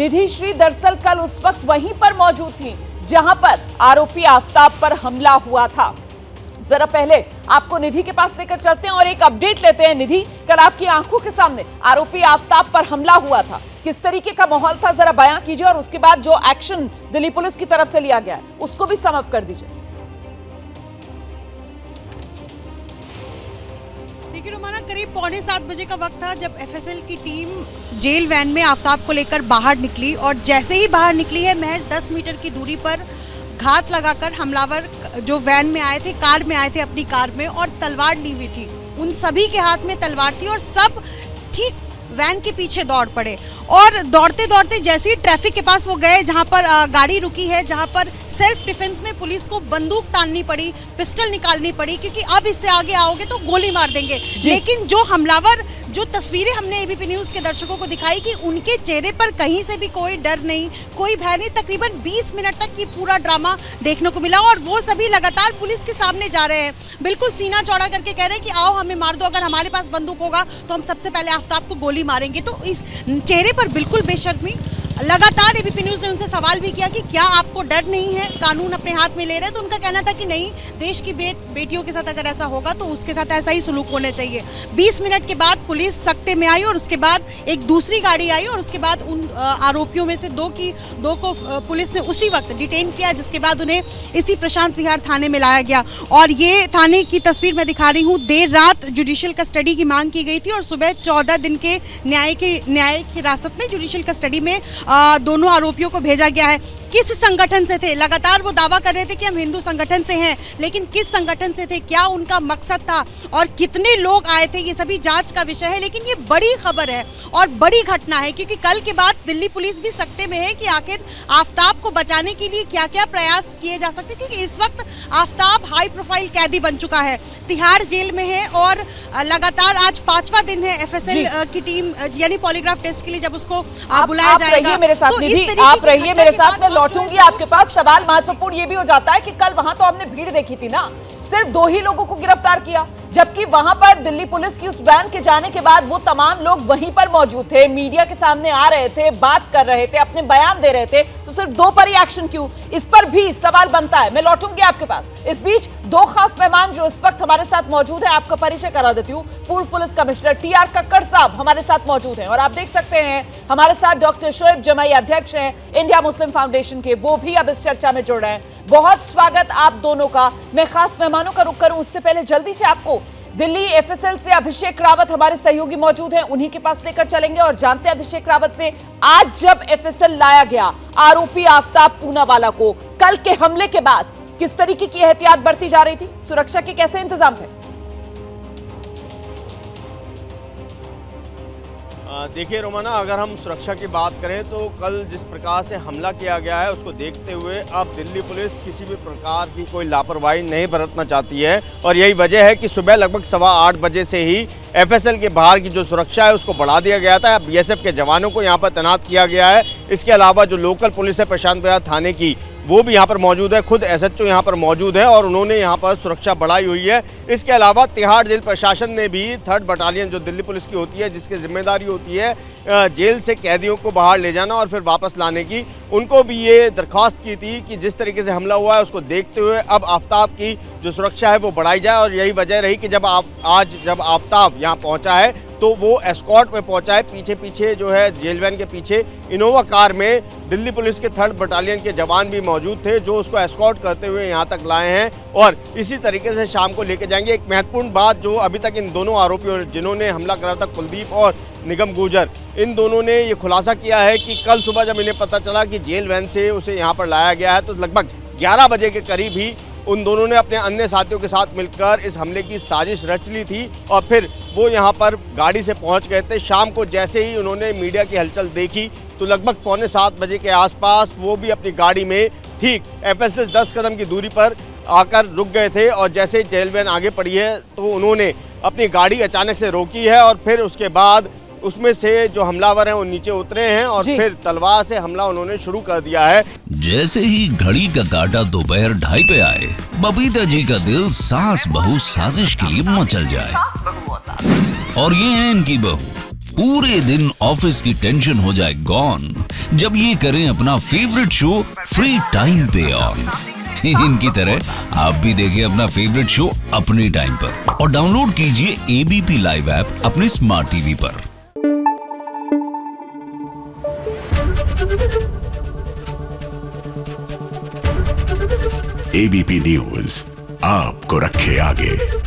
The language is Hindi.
निधि श्री दरअसल कल उस वक्त वहीं पर मौजूद थी जहां पर आरोपी आफताब पर हमला हुआ था। जरा पहले आपको निधि के पास लेकर चलते हैं और एक अपडेट लेते हैं। निधि, कल आपकी आंखों के सामने आरोपी आफताब पर हमला हुआ था, किस तरीके का माहौल था, जरा बयां कीजिए और उसके बाद जो एक्शन दिल्ली पुलिस की तरफ से लिया गया है उसको भी सम अप कर दीजिए। देखिए रोमाना, करीब 6:45 बजे का वक्त था जब एफएसएल की टीम जेल वैन में आफताब को लेकर बाहर निकली और जैसे ही बाहर निकली है महज 10 मीटर की दूरी पर घात लगाकर हमलावर जो वैन में आए थे, कार में आए थे, अपनी कार में, और तलवार ली हुई थी। उन सभी के हाथ में तलवार थी और सब ठीक वैन के पीछे दौड़ पड़े और दौड़ते दौड़ते जैसे ही ट्रैफिक के पास वो गए जहां पर गाड़ी रुकी है, जहां पर सेल्फ डिफेंस में पुलिस को बंदूक ताननी पड़ी, पिस्टल निकालनी पड़ी, क्योंकि अब इससे आगे आओगे तो गोली मार देंगे। लेकिन जो हमलावर, जो तस्वीरें हमने एबीपी न्यूज के दर्शकों को दिखाई कि उनके चेहरे पर कहीं से भी कोई डर नहीं, कोई भय नहीं। तकरीबन 20 मिनट तक ये पूरा ड्रामा देखने को मिला और वो सभी लगातार पुलिस के सामने जा रहे हैं, बिल्कुल सीना चौड़ा करके कह रहे हैं कि आओ हमें मार दो, अगर हमारे पास बंदूक होगा तो हम सबसे पहले आफताब को गोली मारेंगे। तो इस चेहरे पर बिल्कुल बेशर्मी। लगातार एबीपी न्यूज ने उनसे सवाल भी किया कि क्या आपको डर नहीं है, कानून अपने हाथ में ले रहे हैं? तो उनका कहना था कि नहीं, देश की बेटियों के साथ अगर ऐसा होगा तो उसके साथ ऐसा ही सलूक होना चाहिए। 20 मिनट के बाद पुलिस सख्ते में आई और उसके बाद एक दूसरी गाड़ी आई और उसके बाद उन आरोपियों में से दो को पुलिस ने उसी वक्त डिटेन किया, जिसके बाद उन्हें इसी प्रशांत विहार थाने में लाया गया। और ये थाने की तस्वीर मैं दिखा रही हूँ। देर रात जुडिशियल कस्टडी की मांग की गई थी और सुबह 14 दिन के न्यायिक हिरासत में जुडिशियल कस्टडी में दोनों आरोपियों को भेजा गया है। किस संगठन से थे? लगातार वो दावा कर रहे थे कि हम हिंदू संगठन से हैं, लेकिन किस संगठन से थे, क्या उनका मकसद था और कितने लोग आए थे, ये सभी जांच का विषय है। लेकिन ये बड़ी खबर है और बड़ी घटना है, क्योंकि कल के बाद दिल्ली पुलिस भी सकते में है कि आखिर आफताब को बचाने के लिए क्या क्या प्रयास किए जा सकते, क्योंकि इस वक्त आफताब हाई प्रोफाइल कैदी बन चुका है, तिहाड़ जेल में है और लगातार आज 5वां दिन है एफएसएल की टीम यानी पॉलीग्राफ टेस्ट के लिए जब उसको बुलाया जाएगा। मेरे साथ निधि, आप रहिए मेरे साथ, मैं लौटूंगी आपके पास। सवाल महत्वपूर्ण ये भी हो जाता है कि कल वहां तो हमने भीड़ देखी थी ना, सिर्फ 2 ही लोगों को गिरफ्तार किया, जबकि वहां पर दिल्ली पुलिस की उस वैन के जाने के बाद वो तमाम लोग वहीं पर मौजूद थे, मीडिया के सामने आ रहे थे, बात कर रहे थे, अपने बयान दे रहे थे, तो सिर्फ 2 पर ही एक्शन क्यों? इस पर भी सवाल बनता है। मैं लौटूंगी आपके पास। इस बीच 2 खास मेहमान जो इस वक्त हमारे साथ मौजूद है, आपका परिचय करा देती हूँ। पूर्व पुलिस कमिश्नर टीआर कक्कड़ साहब हमारे साथ मौजूद हैं और आप देख सकते हैं हमारे साथ डॉक्टर शोएब जमाई, अध्यक्ष हैं इंडिया मुस्लिम फाउंडेशन के, वो भी अब इस चर्चा में जुड़ रहे हैं। बहुत स्वागत आप दोनों का। मैं खास मेहमानों का रुख करूं उससे पहले जल्दी से आपको दिल्ली एफएसएल से अभिषेक रावत हमारे सहयोगी मौजूद हैं, उन्हीं के पास लेकर चलेंगे और जानते हैं अभिषेक रावत से, आज जब एफएसएल लाया गया आरोपी आफताब पूनावाला को, कल के हमले के बाद किस तरीके की एहतियात बरती जा रही थी, सुरक्षा के कैसे इंतजाम थे? देखिए रोमाना, अगर हम सुरक्षा की बात करें तो कल जिस प्रकार से हमला किया गया है उसको देखते हुए अब दिल्ली पुलिस किसी भी प्रकार की कोई लापरवाही नहीं बरतना चाहती है और यही वजह है कि सुबह लगभग 8:15 बजे से ही एफएसएल के बाहर की जो सुरक्षा है उसको बढ़ा दिया गया था। बीएसएफ के जवानों को यहाँ पर तैनात किया गया है। इसके अलावा जो लोकल पुलिस है प्रशांत विहार थाने की, वो भी यहाँ पर मौजूद है, खुद एसएचओ यहाँ पर मौजूद है और उन्होंने यहाँ पर सुरक्षा बढ़ाई हुई है। इसके अलावा तिहाड़ जेल प्रशासन ने भी 3rd बटालियन जो दिल्ली पुलिस की होती है, जिसकी जिम्मेदारी होती है जेल से कैदियों को बाहर ले जाना और फिर वापस लाने की, उनको भी ये दरख्वास्त की थी कि जिस तरीके से हमला हुआ है उसको देखते हुए अब आफताब की जो सुरक्षा है वो बढ़ाई जाए। और यही वजह रही कि जब आफताब यहाँ पहुंचा है तो वो एस्कॉर्ट में पहुंचा है। पीछे जो है जेल वैन के पीछे इनोवा कार में दिल्ली पुलिस के 3rd बटालियन के जवान भी मौजूद थे, जो उसको एस्कॉर्ट करते हुए यहाँ तक लाए हैं और इसी तरीके से शाम को लेके जाएंगे। एक महत्वपूर्ण बात जो अभी तक इन दोनों आरोपियों जिन्होंने हमला करा था, कुलदीप और निगम गुर्जर, इन दोनों ने ये खुलासा किया है कि कल सुबह जब इन्हें पता चला कि जेल वैन से उसे यहाँ पर लाया गया है तो लगभग 11 बजे के करीब ही उन दोनों ने अपने अन्य साथियों के साथ मिलकर इस हमले की साजिश रच ली थी और फिर वो यहाँ पर गाड़ी से पहुँच गए थे। शाम को जैसे ही उन्होंने मीडिया की हलचल देखी तो लगभग 6:45 बजे के आसपास वो भी अपनी गाड़ी में ठीक एफएसएल से 10 कदम की दूरी पर आकर रुक गए थे और जैसे ही जेल वैन आगे बढ़ी है तो उन्होंने अपनी गाड़ी अचानक से रोकी है और फिर उसके बाद उसमें से जो हमलावर हैं वो नीचे उतरे हैं और फिर तलवार से हमला उन्होंने शुरू कर दिया है। जैसे ही घड़ी का काटा दोपहर 2:30 पे आए, बबीता जी का दिल सास बहू साजिश के लिए मचल जाए। और ये है इनकी बहू पूरे दिन ऑफिस की टेंशन हो जाए गॉन जब ये करें अपना फेवरेट शो फ्री टाइम पे ऑन। इनकी तरह आप भी देखें अपना फेवरेट शो अपने टाइम पर और डाउनलोड कीजिए एबीपी लाइव ऐप अपने स्मार्ट टीवी पर। एबीपी न्यूज आपको रखे आगे।